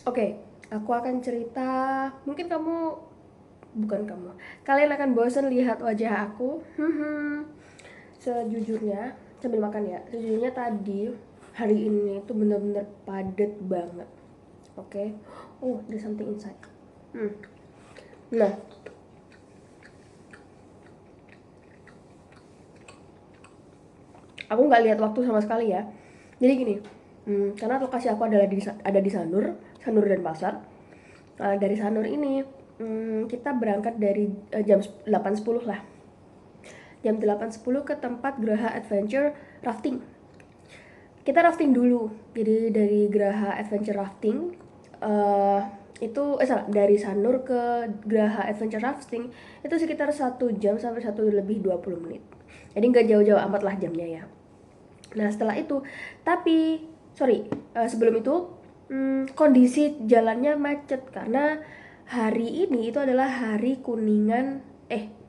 Oke, aku akan cerita. Mungkin bukan kamu, kalian akan bosan lihat wajah aku. Sejujurnya, sambil makan ya. Sejujurnya tadi hari ini tuh bener-bener padet banget. Oke. Oh, there's something inside. Hmm. Nah, aku nggak lihat waktu sama sekali ya. Jadi gini, karena lokasi aku ada di Sanur dan Pasar. Dari Sanur ini, kita berangkat dari jam 8.10 lah. Jam 8.10 ke tempat Geraha Adventure Rafting. Kita rafting dulu. Jadi dari Geraha Adventure Rafting, eh dari Sanur ke Geraha Adventure Rafting itu sekitar 1 jam sampai 1 lebih 20 menit. Jadi nggak jauh-jauh amat lah jamnya ya. Nah setelah itu, tapi sorry, sebelum itu kondisi jalannya macet karena hari ini itu adalah hari Kuningan,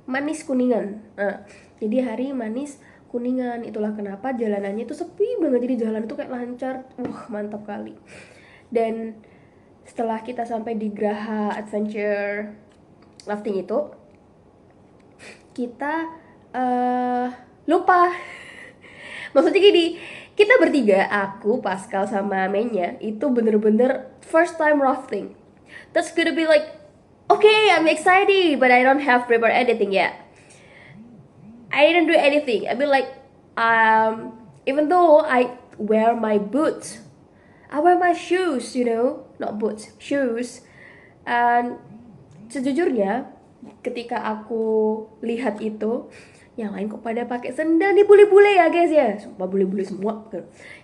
manis Kuningan. Nah, jadi hari manis Kuningan, itulah kenapa jalanannya itu sepi banget, jadi jalan itu kayak lancar, mantap kali. Dan setelah kita sampai di Graha Adventure Rafting itu, kita lupa. Maksudnya gini, kita bertiga, aku, Pascal, sama Menya, itu bener-bener first time rafting. That's gonna be like, okay, I'm excited, but I don't have prepared anything yet. I didn't do anything. I mean like, even though I wear my boots, I wear my shoes, not boots, shoes. And sejujurnya, ketika aku lihat itu, yang lain kok pada pakai sendal nih, bule-bule ya guys ya, sumpah bule-bule semua,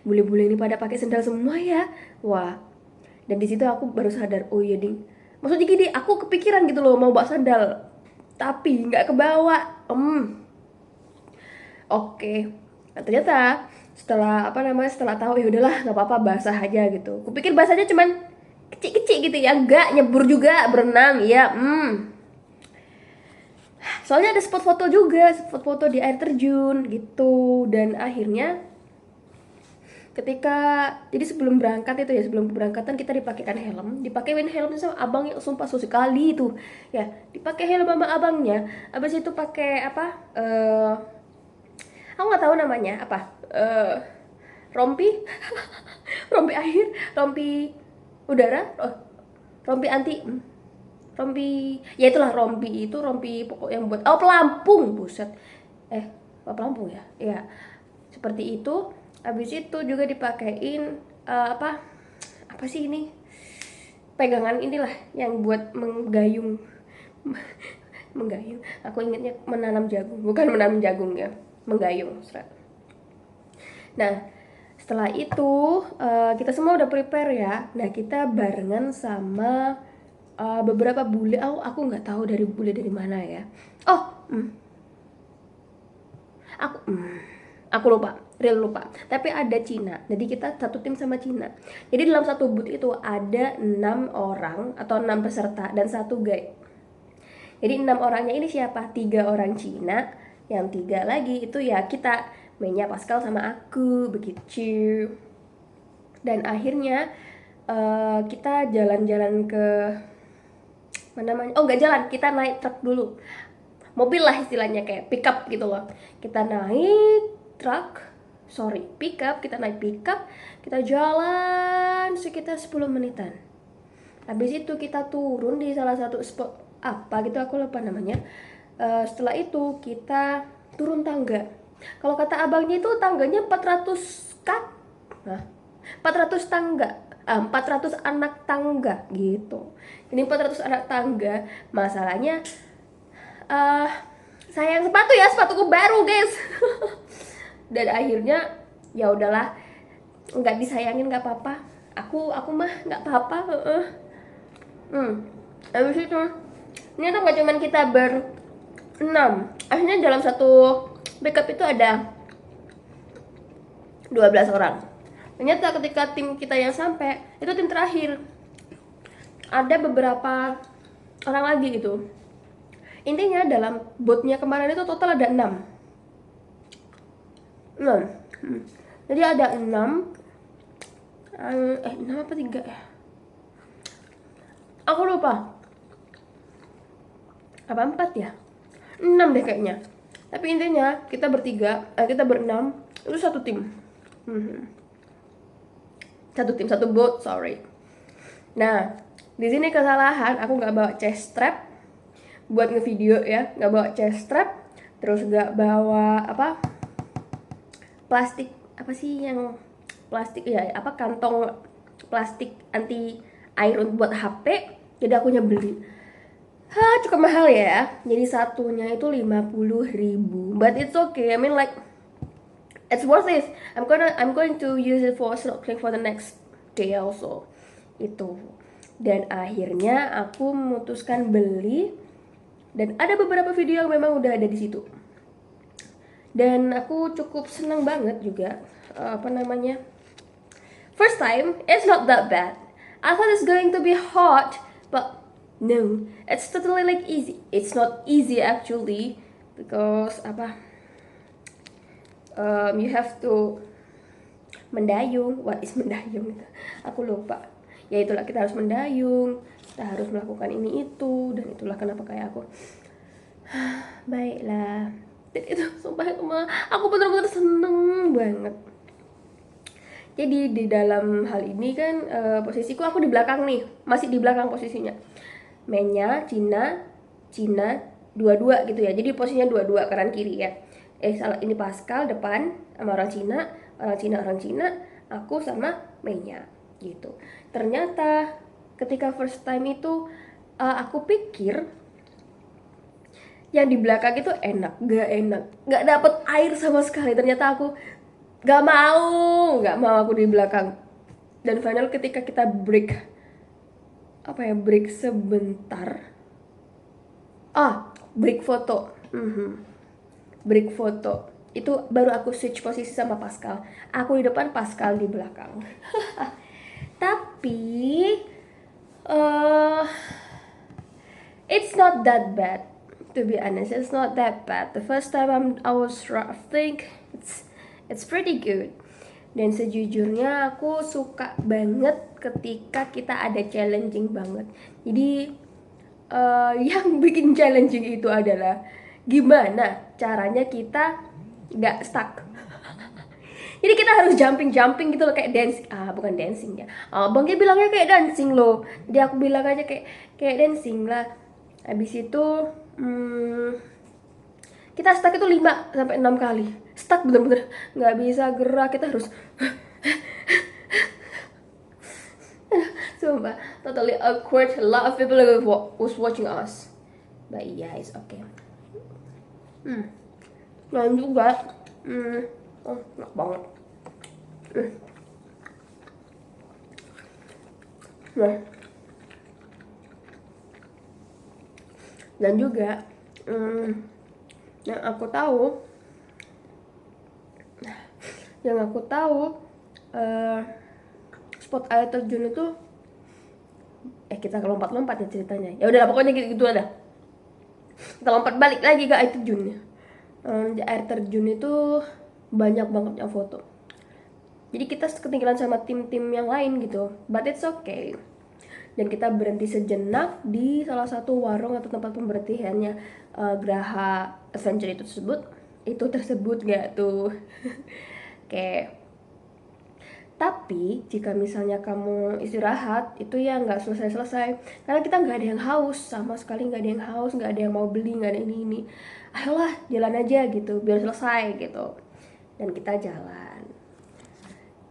bule-bule ini pada pakai sendal semua ya, wah. Dan di situ aku baru sadar, oh iya ding, maksudnya gini, aku kepikiran gitu loh mau bawa sandal, tapi nggak kebawa. Oke. Nah, ternyata setelah tahu ya udahlah nggak apa-apa, basah aja gitu. Kupikir basahnya cuman kecil-kecil gitu ya, enggak, nyebur juga, berenang ya. Soalnya ada spot foto juga, spot foto di air terjun gitu. Dan akhirnya ketika jadi sebelum berangkatan kita dipakein helm sama abang yang sumpah so sekali itu ya, dipakai helm sama abangnya. Abis itu pakai apa, aku nggak tahu namanya apa, rompi. Rompi air, rompi udara, rompi anti, rompi ya, itulah rompi, itu rompi pokok yang buat pelampung, buset, pelampung ya, ya seperti itu. Habis itu juga dipakein apa apa sih ini, pegangan inilah yang buat menggayung. Menggayung, aku ingatnya menanam jagung, bukan menanam jagung ya, menggayung. Nah setelah itu kita semua udah prepare ya. Nah kita barengan sama beberapa bule. Aku nggak tahu dari bule dari mana ya. Aku aku lupa, real lupa. Tapi ada Cina. Jadi kita satu tim sama Cina. Jadi dalam satu booth itu ada 6 orang atau 6 peserta dan satu guide. Jadi 6 orangnya ini siapa? 3 orang Cina, yang 3 lagi itu ya kita, Menya, Pascal sama aku, begitu. Dan akhirnya kita jalan-jalan ke mana namanya? Oh nggak jalan, kita naik truk dulu, mobil lah istilahnya, kayak pickup gitu loh. Kita naik truk, sorry pickup, kita naik pickup, kita jalan sekitar 10 menitan. Habis itu kita turun di salah satu spot apa gitu, aku lupa namanya. Setelah itu kita turun tangga. Kalau kata abangnya itu tangganya 400 kak, nah 400 tangga, 400 anak tangga gitu. Ini 400 anak tangga. Masalahnya sayang sepatu ya, sepatuku baru guys. Dan akhirnya ya udahlah, nggak disayangin nggak apa-apa, aku mah nggak apa-apa. Habis itu ini tuh nggak cuman kita berenam, akhirnya dalam satu backup itu ada 12 orang. Ternyata ketika tim kita yang sampai, itu tim terakhir, ada beberapa orang lagi gitu. Intinya dalam botnya kemarin itu total ada 6. Jadi ada 6 apa 3 ya? Aku lupa. Apa 4 ya? 6 deh kayaknya. Tapi intinya kita bertiga, kita berenam itu satu tim. Satu tim, satu boat, sorry. Nah, di sini kesalahan aku nggak bawa chest strap buat ngevideo ya, nggak bawa chest strap, terus nggak bawa apa plastik apa sih yang plastik ya apa kantong plastik anti air untuk buat HP. Jadi akunya beli cukup mahal ya, jadi satunya itu 50.000, but it's okay, I mean like it's worth it. I'm going to use it for snorkeling for the next day also itu. Dan akhirnya aku memutuskan beli, dan ada beberapa video yang memang udah ada di situ. Dan aku cukup senang banget juga, apa namanya, first time it's not that bad. I thought it's going to be hot, but no, it's totally like easy. It's not easy actually, because apa, you have to mendayung. What is mendayung? Aku lupa. Ya itulah, kita harus mendayung, kita harus melakukan ini itu, dan itulah kenapa kayak aku baiklah. Dan itu sumpah aku bener-bener seneng banget. Jadi di dalam hal ini kan posisiku aku di belakang nih, masih di belakang posisinya. Mainnya Cina dua-dua gitu ya. Jadi posisinya dua-dua kanan kiri ya. Salah, ini Pascal depan sama orang Cina, aku sama mainnya gitu. Ternyata ketika first time itu aku pikir yang di belakang itu enak, gak dapet air sama sekali. Ternyata aku gak mau aku di belakang. Dan final ketika kita break sebentar, break foto, break foto itu baru aku switch posisi sama Pascal. Aku di depan, Pascal di belakang. Tapi it's not that bad. To be honest, it's not that bad. The first time I was rafting, it's pretty good. Dan sejujurnya aku suka banget ketika kita ada challenging banget. Jadi yang bikin challenging itu adalah gimana caranya kita nggak stuck. Jadi kita harus jumping gitu loh, kayak dance. Bukan dancing ya. Bangnya bilangnya kayak dancing loh. Jadi aku bilang aja kayak dancing lah. Habis itu kita stuck itu 5 sampai 6 kali. Stuck bener-bener nggak bisa gerak, kita harus sumpah totally awkward. A lot of people was watching us, but yeah, it's okay. Dan juga enak banget. Nah, dan juga yang aku tahu spot air terjun itu kita lompat-lompat ya ceritanya. Ya udah pokoknya gitu ada. Kita lompat balik lagi ke air terjunnya. Di air terjun itu banyak banget yang foto. Jadi kita ketinggalan sama tim-tim yang lain gitu, but it's okay. Dan kita berhenti sejenak di salah satu warung atau tempat pemberhentiannya Geraha Adventure itu tersebut gak tuh. Oke. Tapi jika misalnya kamu istirahat itu ya nggak selesai, karena kita nggak ada yang haus, sama sekali nggak ada yang haus, nggak ada yang mau beli, nggak ada ini. Ayolah jalan aja gitu biar selesai gitu. Dan kita jalan.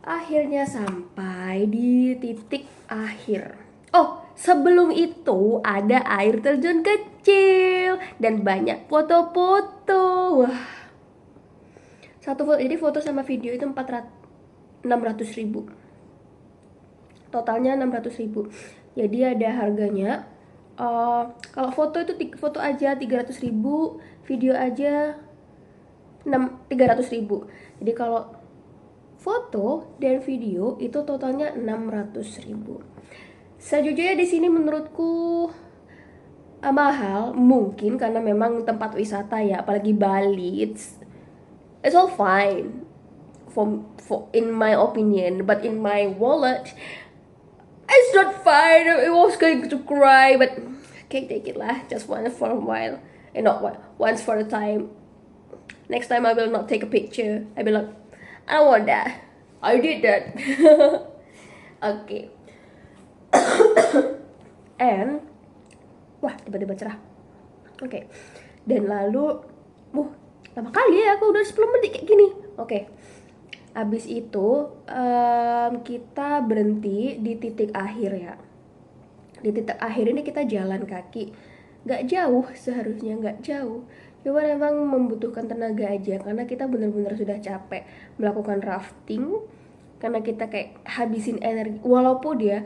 Akhirnya sampai di titik akhir. Sebelum itu ada air terjun kecil dan banyak foto-foto. Wah, satu foto, jadi foto sama video itu 600.000. Totalnya 600.000. Jadi ada harganya. Kalau foto itu foto aja 300.000, video aja 300.000. Jadi kalau foto dan video itu totalnya 600.000. Sejujurnya di sini menurutku mahal, mungkin karena memang tempat wisata ya, apalagi Bali. It's all fine for in my opinion, but in my wallet It's not fine. I was going to cry, but can't take it lah. Just once for a while, and not once for a time. Next time I will not take a picture. I will like, I don't want that. I did that. Okay. And wah, tiba-tiba cerah. Oke. Dan lalu lama kali ya aku udah 10 menit kayak gini. Oke. Abis itu kita berhenti di titik akhir ya. Di titik akhir ini kita jalan kaki. Gak jauh seharusnya, gak jauh. Cuma memang membutuhkan tenaga aja karena kita benar-benar sudah capek melakukan rafting. Karena kita kayak habisin energi. Walaupun dia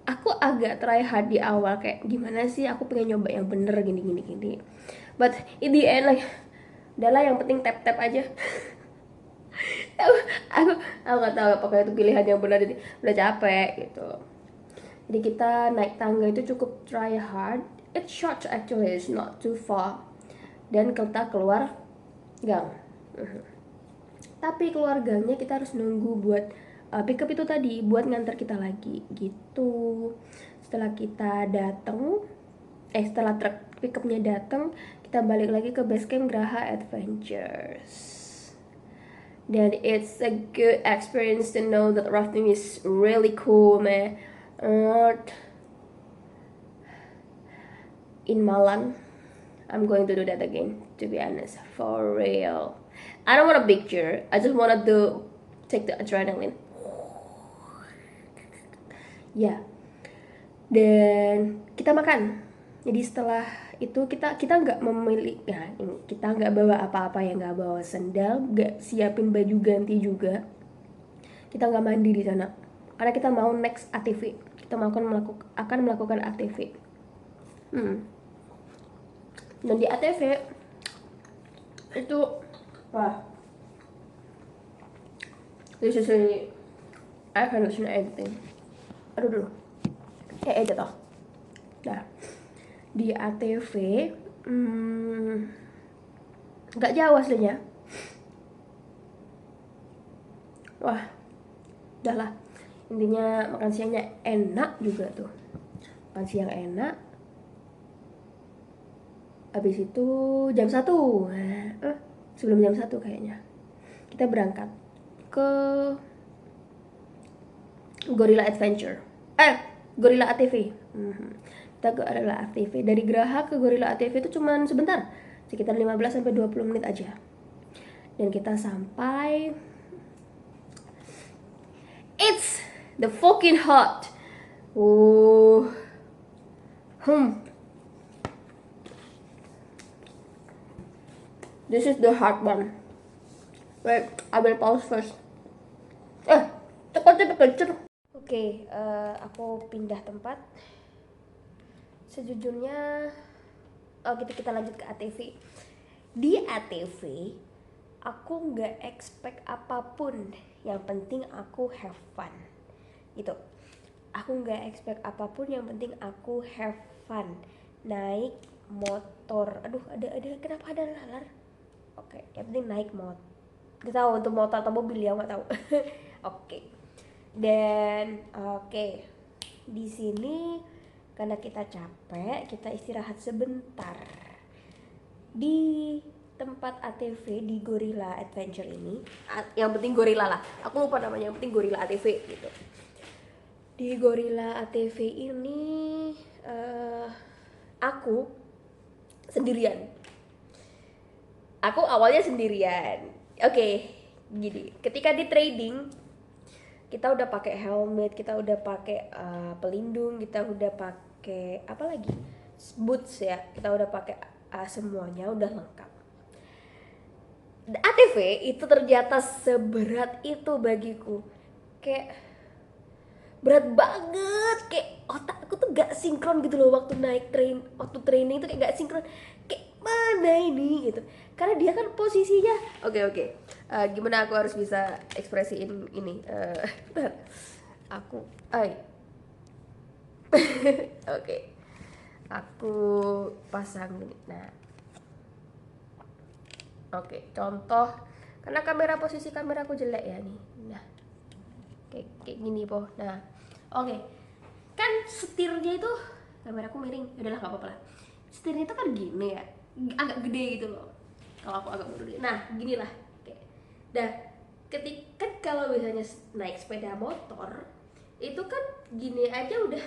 aku agak try hard di awal kayak gimana sih aku pengen nyoba yang bener gini. But in the end like udahlah yang penting tap aja. aku nggak tahu apakah itu pilihan yang benar, jadi udah capek gitu. Jadi kita naik tangga itu cukup try hard. It's short actually, it's not too far. Dan kita keluar gang. Tapi keluar gangnya kita harus nunggu buat pick up itu tadi, buat nganter kita lagi gitu. Setelah kita datang, setelah truk pick upnya datang, kita balik lagi ke base camp Graha Adventures. Dan it's a good experience to know that rafting is really cool, man. In Malang, I'm going to do that again, to be honest, for real. I don't want a picture, I just want to take the adrenaline. Ya, dan kita makan. Jadi setelah itu kita nggak memilih, nah, kita nggak bawa apa-apa ya, nggak bawa sendal, nggak siapin baju ganti juga. Kita nggak mandi di sana karena kita mau next ATV. Kita akan melakukan ATV. Dan di ATV itu this is really, I can't listen to anything. Aduh dulu, jatuh. Nah, di ATV nggak jauh aslinya. Wah, udahlah. Intinya makan siangnya enak juga tuh. Makan siang enak. Habis itu jam 1. Sebelum jam 1 kayaknya. Kita berangkat ke Gorilla Adventure. Gorilla ATV. Kita ke Gorilla ATV. Dari Graha ke Gorilla ATV itu cuma sebentar, sekitar 15-20 menit aja. Dan kita sampai, it's the fucking hot. This is the hard one. Wait, I will pause first. Oke, aku pindah tempat. Sejujurnya, kita lanjut ke ATV. Di ATV, aku nggak expect apapun. Yang penting aku have fun. Gitu. Aku nggak expect apapun. Yang penting aku have fun. Naik motor. Aduh, ada kenapa ada lalar? Oke, yang penting naik motor. Gak tahu untuk motor atau mobil ya, nggak tahu. Oke. Dan di sini karena kita capek, kita istirahat sebentar di tempat ATV di Gorilla Adventure ini. Yang penting Gorilla lah, aku lupa namanya, yang penting Gorilla ATV gitu. Di Gorilla ATV ini aku sendirian. Aku awalnya sendirian. Gini, ketika di trading kita udah pakai helmet, kita udah pakai pelindung, kita udah pakai apa lagi, boots ya, kita udah pakai semuanya udah lengkap. ATV itu ternyata seberat itu bagiku, kayak berat banget, kayak otakku tuh gak sinkron gitu loh waktu waktu training tuh kayak gak sinkron, kayak mana ini gitu, karena dia kan posisinya gimana aku harus bisa ekspresiin ini, aku aku pasang gini. Nah, contoh, karena posisi kamera aku jelek ya nih. Nah, kayak gini po. Nah, Oke, kan setirnya itu, kamera aku miring, udahlah nggak apa-apa lah. Setirnya itu kan gini ya, agak gede gitu loh. Kalau aku agak gede. Nah, gini lah. Oke. Dah, ketika kan kalau misalnya naik sepeda motor, itu kan gini aja udah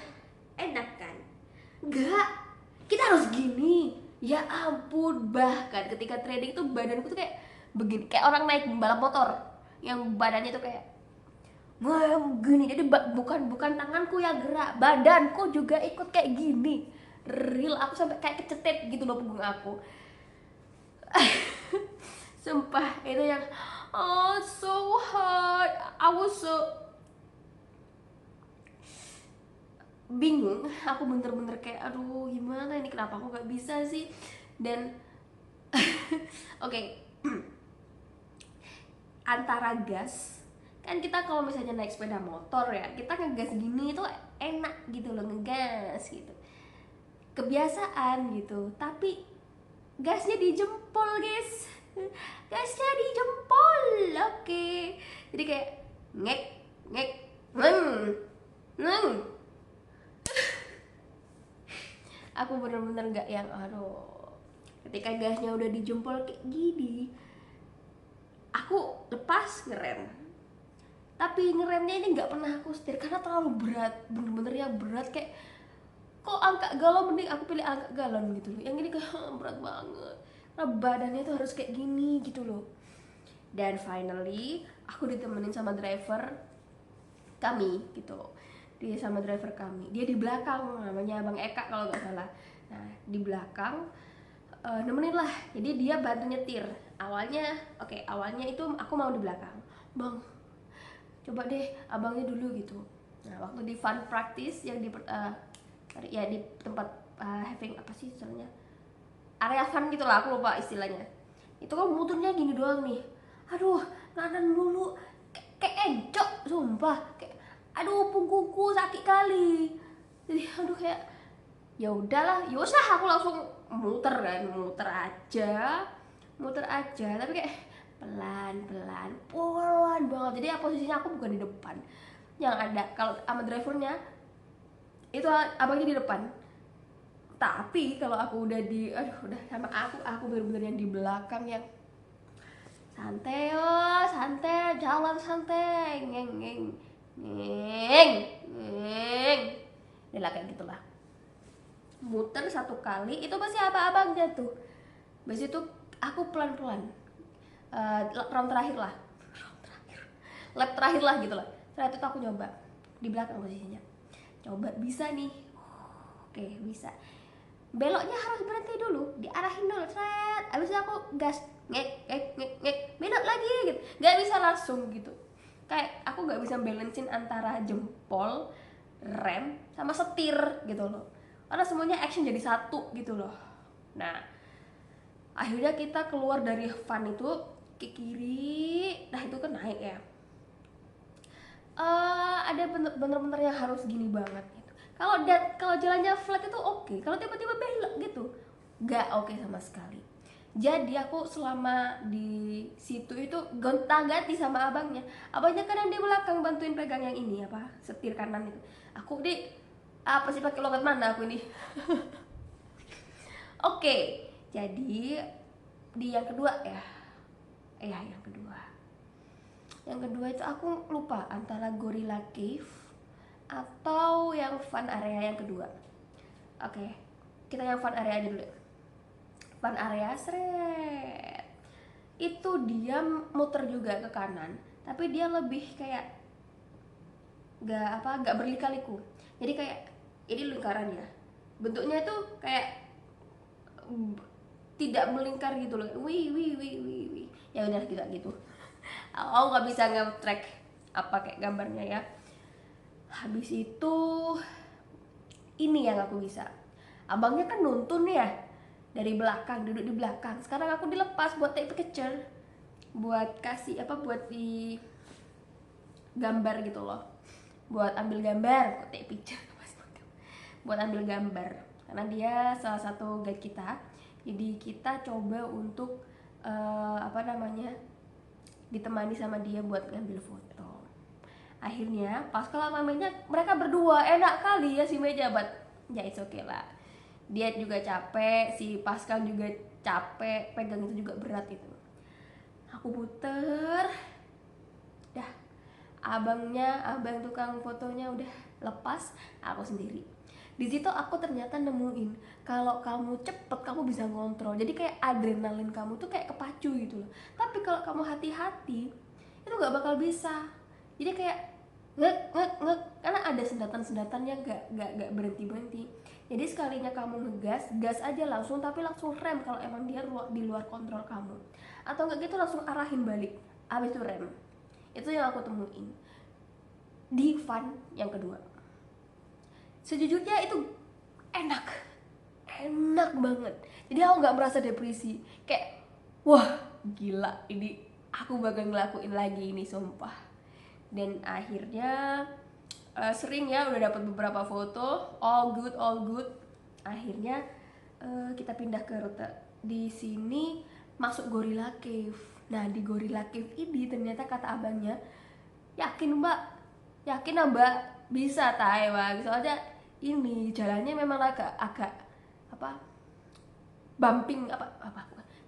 enak kan? Enggak, kita harus gini. Ya ampun, bahkan ketika trading tuh badanku tuh kayak begini, kayak orang naik balap motor yang badannya tuh kayak wah gini. Jadi bukan bukan tanganku yang gerak, badanku juga ikut kayak gini. Real, aku sampai kayak kecetet gitu loh punggung aku. Sumpah itu yang oh so hard. I was so bingung. Aku bener-bener kayak aduh gimana ini, kenapa aku nggak bisa sih. Dan oke, antara gas, kan kita kalau misalnya naik sepeda motor ya kita ngegas gini itu enak gitu loh, ngegas gitu kebiasaan gitu. Tapi gasnya di jempol guys, gasnya di jempol. Oke, jadi kayak ngek ngek neng. Aku bener-bener nggak yang aduh, ketika gasnya udah di jempol kayak gini aku lepas ngerem. Tapi ngeremnya ini nggak pernah aku setir karena terlalu berat, bener-bener yang berat. Kayak kok angkat galon, mending aku pilih angkat galon gitu loh. Yang ini kayak berat banget karena badannya tuh harus kayak gini gitu loh. Dan finally aku ditemenin sama driver kami gitu. Dia sama driver kami, dia di belakang, namanya Bang Eka kalau nggak salah. Nah di belakang nemenin lah, jadi dia bantu nyetir awalnya. Oke, awalnya itu aku mau di belakang, bang coba deh abangnya dulu gitu. Nah waktu di fun practice yang di ya di tempat having apa sih istilahnya, area fun gitu lah, aku lupa istilahnya. Itu kan muternya gini doang nih, aduh kanan dulu, kayak encok sumpah, kayak aduh punggungku sakit kali. Jadi aduh kayak ya udahlah, ya usah aku langsung muter kan, muter aja tapi kayak pelan pelan pelan banget. Jadi posisinya aku bukan di depan, yang ada kalau sama drivernya itu abangnya di depan. Tapi kalau aku udah di aduh udah sama aku bener-bener yang di belakang yang santai yo santai, jalan santai, ngeng ngeng ngeng ngeng. Udah lah kayak gitulah, muter satu kali itu pasti abang-abangnya tuh. Habis itu aku pelan-pelan round terakhir lah, lap terakhir lah gitu lah. Setelah itu aku nyoba di belakang posisinya, coba bisa nih. Oke bisa, beloknya harus berhenti dulu, diarahin dulu seret. Abis itu aku gas, ngek ngek ngek ngek, belok lagi gitu. Nggak bisa langsung gitu, kayak aku nggak bisa balancein antara jempol, rem sama setir gitu loh, karena semuanya action jadi satu gitu loh. Nah akhirnya kita keluar dari van itu ke kiri. Nah itu kan naik ya, ada bener-bener yang harus gini banget gitu. Kalau jalannya flat itu oke, kalau tiba-tiba belok gitu nggak oke sama sekali. Jadi aku selama di situ itu gonta-ganti sama abangnya kan yang di belakang bantuin pegang yang ini apa setir kanan itu. Aku di apa sih pakai logat mana aku ini. Oke, jadi di yang kedua ya, yang kedua itu aku lupa antara Gorilla Cave atau yang fun area yang kedua. Oke, kita yang fun area aja dulu. Fun area seret itu dia muter juga ke kanan, tapi dia lebih kayak gak berliku-liku. Jadi kayak ini lingkaran ya, bentuknya itu kayak tidak melingkar gitu loh. Wih ya udah gitu. Aku nggak bisa nge-track apa kayak gambarnya ya. Habis itu ini yang aku bisa, abangnya kan nuntun ya dari belakang, duduk di belakang. Sekarang aku dilepas buat take picture, buat kasih apa, buat di gambar gitu loh, buat ambil gambar, take picture buat ambil gambar, karena dia salah satu guide kita. Jadi kita coba untuk apa namanya, ditemani sama dia buat ngambil foto. Akhirnya Pascal sama Meinya mereka berdua, enak kali ya si Mei jabat. Ya it's okay lah, dia juga capek, si Pascal juga capek, pegang itu juga berat itu. Aku puter, dah abang tukang fotonya udah lepas, aku sendiri. Di situ aku ternyata nemuin kalau kamu cepet kamu bisa ngontrol, jadi kayak adrenalin kamu tuh kayak kepacu gitu loh. Tapi kalau kamu hati-hati itu nggak bakal bisa. Jadi kayak ngek ngek ngek, karena ada sendatan yang nggak berhenti berhenti. Jadi sekalinya kamu ngegas, gas aja langsung, tapi langsung rem kalau emang dia di luar kontrol kamu. Atau nggak gitu langsung arahin balik, abis itu rem. Itu yang aku temuin di fun yang kedua. Sejujurnya itu enak, enak banget. Jadi aku nggak merasa depresi, kayak wah gila ini aku bakal ngelakuin lagi ini sumpah. Dan akhirnya sering ya udah dapat beberapa foto, all good. Akhirnya kita pindah ke rute di sini, masuk Gorilla Cave. Nah di Gorilla Cave ini ternyata kata abangnya, yakin mbak bisa tay bang, soalnya ini jalannya memang agak apa bumping, apa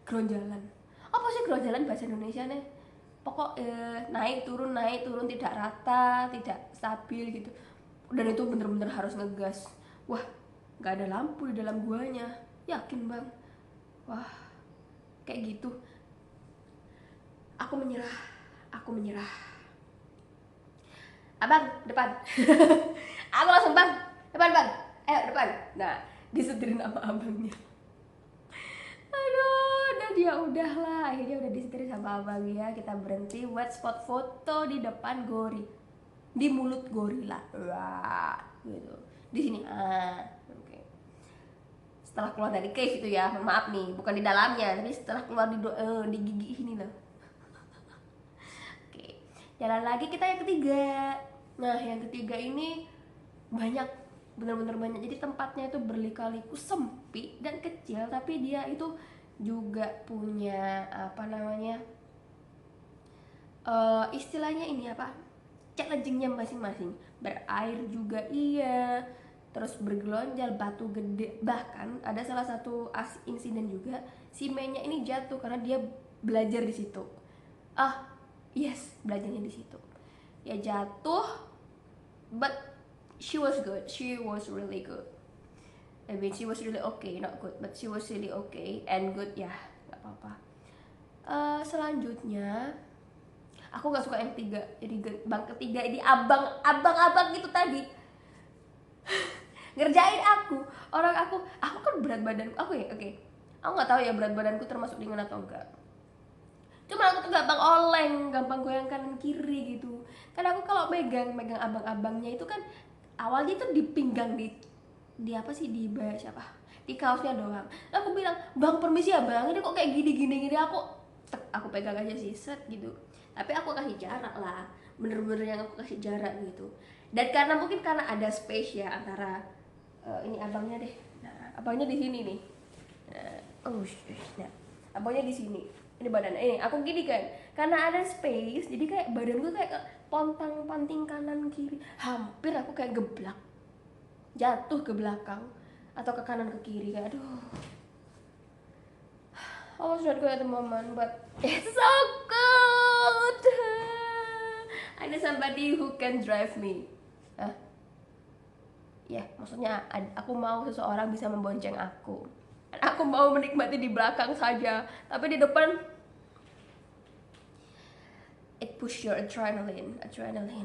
geronjalan, apa sih geronjalan bahasa Indonesia nih, pokok naik turun tidak rata, tidak stabil gitu. Dan itu bener-bener harus ngegas. Wah nggak ada lampu di dalam guanya, yakin bang. Wah kayak gitu aku menyerah. Abang depan. Aku langsung bang depan, ayo depan. Nah disetirin sama abangnya. Aduh, dan ya udahlah, akhirnya udah disetirin sama abangnya. Kita berhenti buat spot foto di depan di mulut gorila. Wah gitu di sini. Oke. Setelah keluar dari cave itu ya, maaf nih, bukan di dalamnya, tapi setelah keluar di gigi sini loh. Oke, jalan lagi kita yang ketiga. Nah yang ketiga ini banyak, bener-bener banyak. Jadi tempatnya itu berliku-liku, sempit dan kecil, tapi dia itu juga punya apa namanya, istilahnya ini apa, challengingnya masing-masing. Berair juga iya, terus bergelonjal, batu gede. Bahkan ada salah satu insiden juga, si Mei-nya ini jatuh karena dia belajar di situ. Yes, belajarnya di situ. Ya jatuh, but she was really good. I mean she was really okay, not good, but she was really okay and good ya, nggak apa-apa. Selanjutnya aku nggak suka yang ketiga, jadi bang ketiga ini abang itu tadi ngerjain aku. Aku kan berat badan aku ya, oke. Aku nggak tahu ya berat badanku termasuk ringan atau enggak. Cuma aku tuh gampang oleng, gampang goyang kanan kiri gitu. Kan aku kalau megang abang-abangnya itu kan awalnya tuh di pinggang, di apa sih, di siapa, di kaosnya doang. Lalu aku bilang, bang permisi ya bang, ini kok kayak gini. Aku pegang aja sih, set gitu. Tapi aku kasih jarak lah, bener-bener yang aku kasih jarak gitu. Dan karena mungkin karena ada space ya antara ini abangnya deh. Nah abangnya di sini nih. Nah abangnya di sini. Ini badan aku gini kan, karena ada space, jadi kayak badan gue kayak pontang-panting kanan kiri, hampir aku kayak geblak, jatuh ke belakang atau ke kanan ke kiri, kayak aduh. I was not good at the moment, but it's so good. I need somebody who can drive me. Ya, maksudnya aku mau seseorang bisa membonceng aku. Aku mau menikmati di belakang saja, tapi di depan it push your adrenaline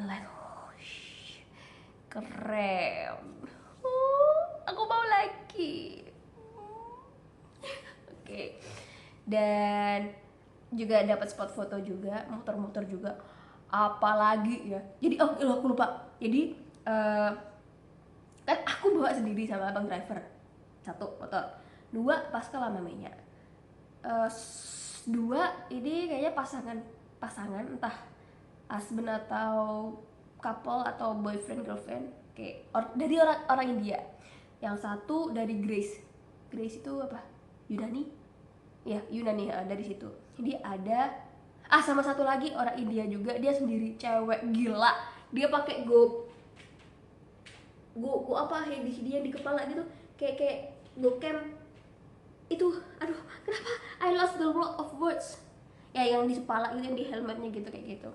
like keren. Aku mau lagi. Oke. Dan juga dapat spot foto juga, muter-muter juga. Apalagi ya. Jadi aku lupa. Jadi kan aku bawa sendiri sama abang driver. 1 motor. 2 Pascal sama Mei-nya. 2 ini kayaknya pasangan entah husband atau couple atau boyfriend girlfriend, dari orang India. Yang 1 dari Grace itu apa, Yunani ya, dari situ. Jadi ada sama 1 lagi orang India juga, dia sendiri, cewek gila, dia pakai go apa yang di sini yang di kepala gitu, kayak go cam itu. Aduh, kenapa I lost the word of words ya, yang di kepala itu, yang di helmetnya gitu, kayak gitu.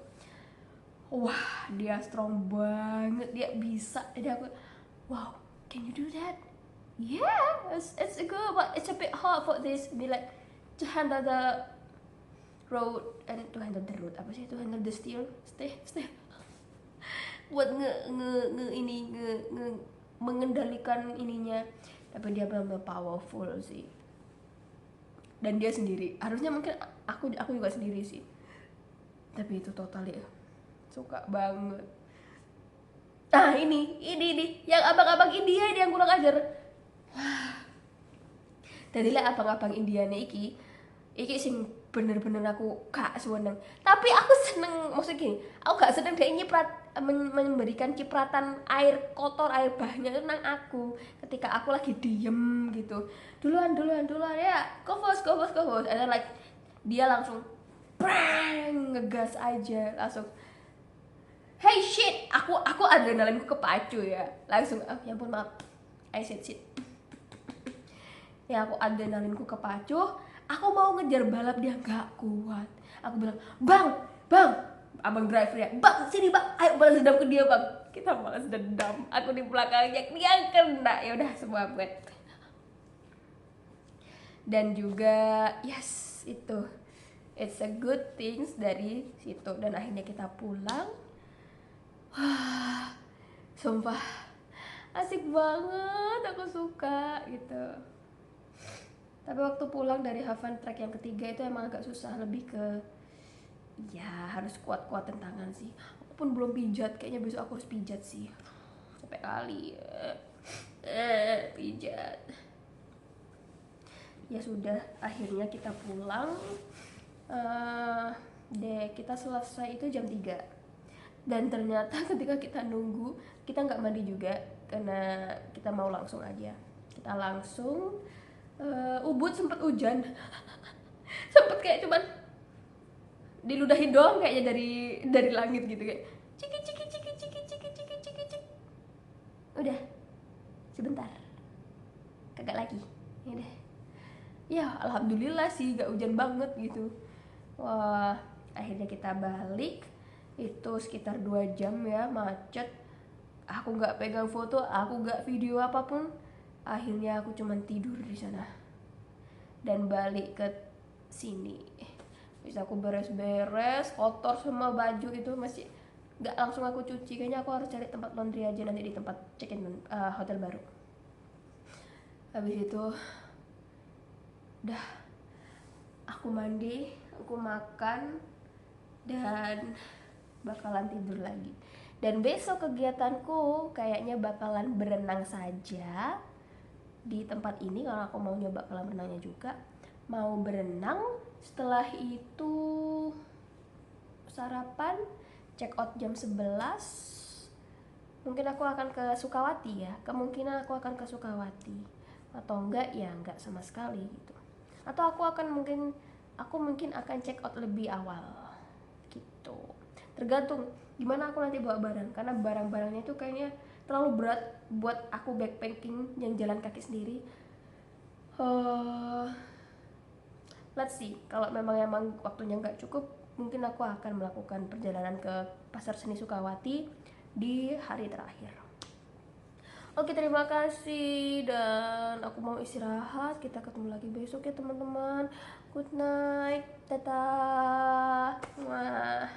Wah, dia strong banget, dia bisa. Jadi aku, wow, can you do that? Yeah, it's good, but it's a bit hard for this be like to handle the road, and to handle the road apa sih, to handle the stay buat nge mengendalikan ininya. Tapi dia benar-benar powerful sih, dan dia sendiri. Harusnya mungkin aku juga sendiri sih, tapi itu total ya, suka banget. Nah, ini yang abang-abang India ini yang kurang ajar. Jadi lah abang-abang India nih iki sing bener-bener aku gak seneng. Tapi aku seneng, maksudnya gini, aku gak seneng dia memberikan cipratan air kotor, air bahnya itu nang aku ketika aku lagi diem gitu. Duluan ya, go first. And then like dia langsung brang, ngegas aja langsung. Hey shit, aku adrenalinku kepacu ya. Langsung, ya ampun maaf, I said shit. Ya aku adrenalinku kepacu, aku mau ngejar balap, dia nggak kuat. Aku bilang, bang, abang driver ya, bang sini bang, ayo balas dendam ke dia bang. Kita balas dendam, aku di belakangnya, dia kena. Ya udah, semua wet. Dan juga yes, itu it's a good things dari situ. Dan akhirnya kita pulang. Wah, sumpah asik banget, aku suka gitu. Tapi waktu pulang dari Haven Track yang ketiga itu emang agak susah, lebih ke ya harus kuat-kuatin tangan sih. Aku pun belum pijat, kayaknya besok aku harus pijat sih. Capek kali pijat. Ya sudah, akhirnya kita pulang. Kita selesai itu jam 3. Dan ternyata ketika kita nunggu, kita nggak mandi juga karena kita mau langsung aja. Kita langsung Ubud sempet hujan. Sempet kayak cuman diludahin doang kayaknya dari langit gitu, kayak ciki. Udah, sebentar, kagak lagi. Ya udah. Ya alhamdulillah sih gak hujan banget gitu. Wah, akhirnya kita balik. Itu sekitar 2 jam ya, macet. Aku nggak pegang foto, aku nggak video apapun. Akhirnya aku cuman tidur di sana dan balik ke sini. Bisa aku beres-beres, kotor semua baju itu, masih nggak langsung aku cuci. Kayaknya aku harus cari tempat laundry aja nanti di tempat check-in hotel baru. Habis itu udah, aku mandi, aku makan, dan bakalan tidur lagi. Dan besok kegiatanku kayaknya bakalan berenang saja di tempat ini, karena aku mau nyoba kolam renangnya juga. Mau berenang, setelah itu sarapan, check out jam 11. Mungkin aku akan ke Sukawati ya, kemungkinan aku akan ke Sukawati. Atau enggak ya enggak sama sekali gitu. Atau aku mungkin akan check out lebih awal gitu. Tergantung gimana aku nanti bawa barang, karena barang-barangnya itu kayaknya terlalu berat buat aku backpacking yang jalan kaki sendiri. Let's see, kalau memang waktunya nggak cukup, mungkin aku akan melakukan perjalanan ke Pasar Seni Sukawati di hari terakhir. Oke, terima kasih, dan aku mau istirahat. Kita ketemu lagi besok ya teman-teman. Good night, dadah. Mwah.